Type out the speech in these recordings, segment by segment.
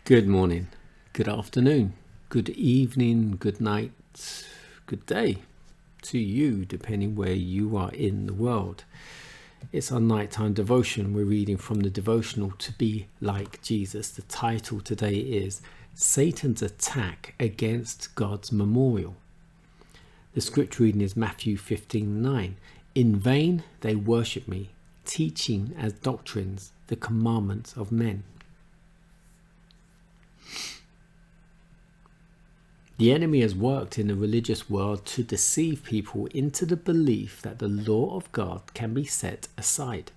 Good morning, good afternoon, good evening, good night, good day to you, depending where you are in the world. It's our nighttime devotion. We're reading from the devotional To Be Like Jesus. The title today is Satan's Attack Against God's Memorial. The scripture reading is Matthew 15:9. In vain they worship me, teaching as doctrines the commandments of men. The enemy has worked in the religious world to deceive people into the belief that the law of God can be set aside.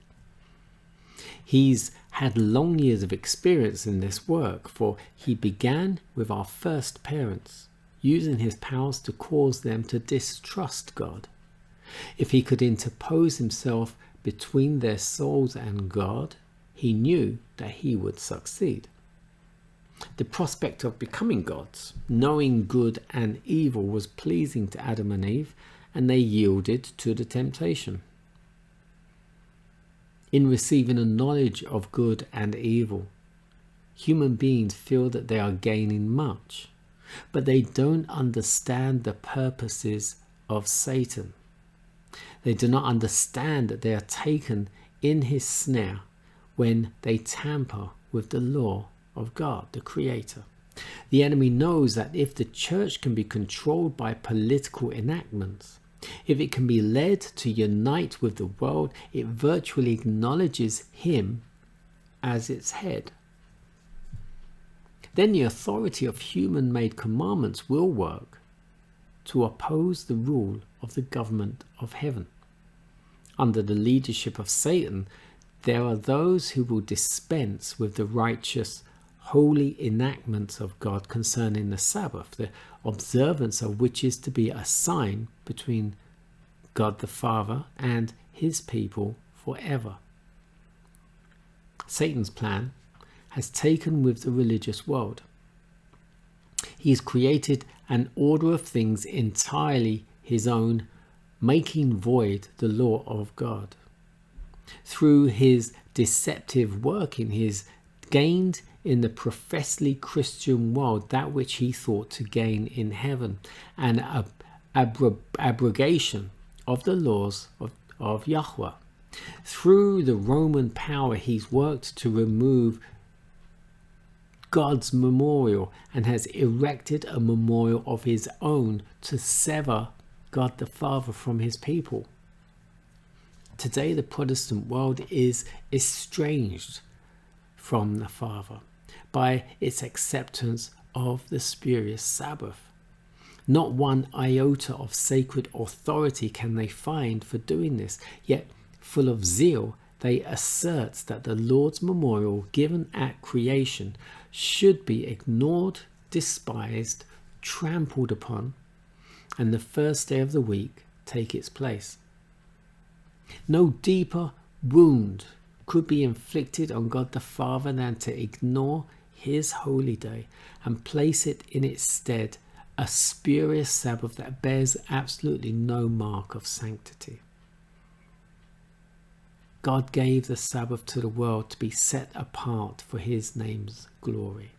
He's had long years of experience in this work, for he began with our first parents, using his powers to cause them to distrust God. If he could interpose himself between their souls and God, he knew that he would succeed. The prospect of becoming gods, knowing good and evil, was pleasing to Adam and Eve, and they yielded to the temptation. In receiving a knowledge of good and evil, human beings feel that they are gaining much, but they don't understand the purposes of Satan. They do not understand that they are taken in his snare when they tamper with the law of God, the Creator. The enemy knows that if the church can be controlled by political enactments, if it can be led to unite with the world, it virtually acknowledges him as its head. Then the authority of human-made commandments will work to oppose the rule of the government of heaven. Under the leadership of Satan, there are those who will dispense with the righteous holy enactments of God concerning the Sabbath, the observance of which is to be a sign between God the Father and his people forever. Satan's plan has taken with the religious world. He has created an order of things entirely his own, making void the law of God. Through his deceptive working, he has gained in the professedly Christian world that which he thought to gain in heaven, an abrogation of the laws of Yahweh. Through the Roman power, he's worked to remove God's memorial and has erected a memorial of his own to sever God the Father from his people. Today, the Protestant world is estranged from the Father by its acceptance of the spurious Sabbath. Not one iota of sacred authority can they find for doing this, yet full of zeal they assert that the Lord's memorial given at creation should be ignored, despised, trampled upon, and the first day of the week take its place. No deeper wound could be inflicted on God the Father than to ignore his holy day and place it in its stead a spurious Sabbath that bears absolutely no mark of sanctity. God gave the Sabbath to the world to be set apart for his name's glory.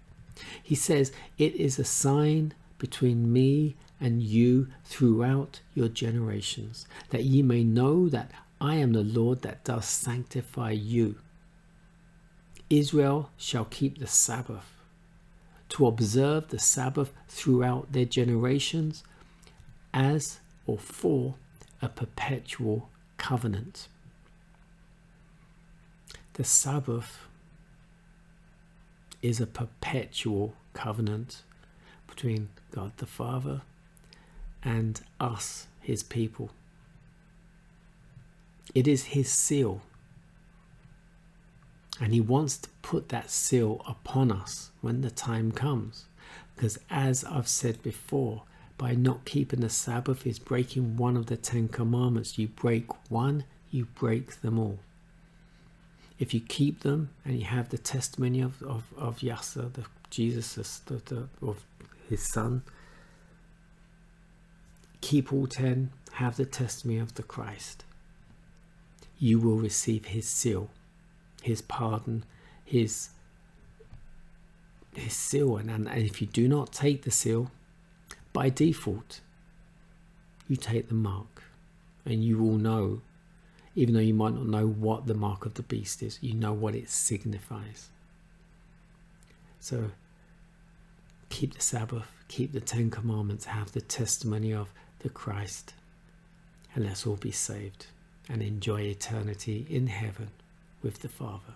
He says, "It is a sign between me and you throughout your generations, that ye may know that I am the Lord that does sanctify you. Israel shall keep the Sabbath, to observe the Sabbath throughout their generations as or for a perpetual covenant." The Sabbath is a perpetual covenant between God the Father and us, his people. It is his seal, and he wants to put that seal upon us when the time comes, because as I've said before, by not keeping the Sabbath is breaking one of the 10 commandments. You break one, you break them all. If you keep them and you have the testimony of Yahshua, the Jesus, of his son, keep all 10, have the testimony of the Christ, you will receive his seal, his pardon, his his seal, and if you do not take the seal, by default, you take the mark, and you will know, even though you might not know what the mark of the beast is, you know what it signifies. So keep the Sabbath, keep the 10 Commandments, have the testimony of the Christ, and let's all be saved and enjoy eternity in heaven with the Father.